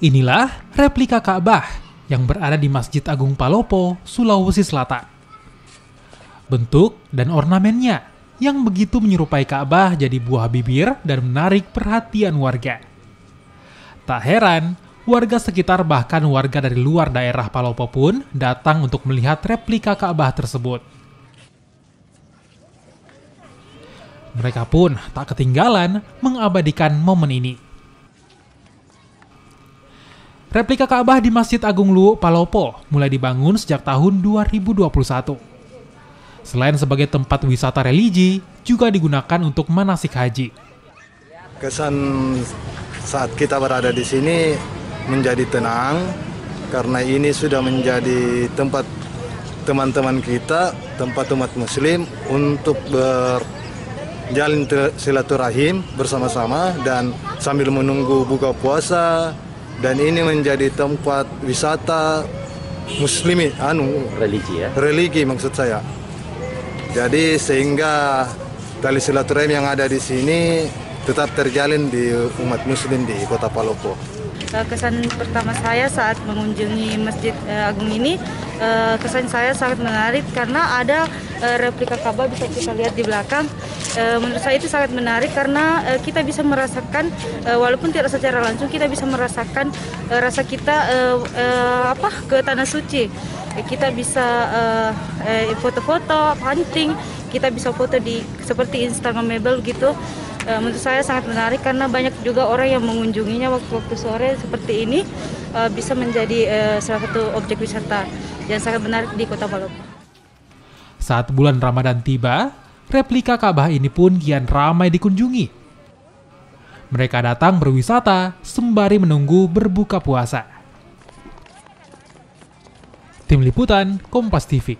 Inilah replika Ka'bah yang berada di Masjid Agung Palopo, Sulawesi Selatan. Bentuk dan ornamennya yang begitu menyerupai Ka'bah jadi buah bibir dan menarik perhatian warga. Tak heran, warga sekitar bahkan warga dari luar daerah Palopo pun datang untuk melihat replika Ka'bah tersebut. Mereka pun tak ketinggalan mengabadikan momen ini. Replika Ka'bah di Masjid Agung Luwu Palopo mulai dibangun sejak tahun 2021. Selain sebagai tempat wisata religi, juga digunakan untuk manasik haji. Kesan saat kita berada di sini menjadi tenang, karena ini sudah menjadi tempat teman-teman kita, tempat umat muslim untuk berjalin silaturahim bersama-sama dan sambil menunggu buka puasa. Dan ini menjadi tempat wisata muslimi, religi maksud saya. Jadi sehingga tali silaturahim yang ada di sini tetap terjalin di umat muslim di Kota Palopo. Kesan pertama saya saat mengunjungi Masjid Agung ini, kesan saya sangat menarik karena ada replika Ka'bah bisa kita lihat di belakang. Menurut saya itu sangat menarik karena kita bisa merasakan, walaupun tidak secara langsung, kita bisa merasakan rasa kita ke tanah suci. Kita bisa foto-foto, hunting, kita bisa foto di seperti Instagramable gitu. Menurut saya sangat menarik karena banyak juga orang yang mengunjunginya waktu-waktu sore seperti ini, bisa menjadi salah satu objek wisata yang sangat menarik di Kota Palopo. Saat bulan Ramadan tiba, replika Ka'bah ini pun kian ramai dikunjungi. Mereka datang berwisata sembari menunggu berbuka puasa. Tim Liputan Kompas TV.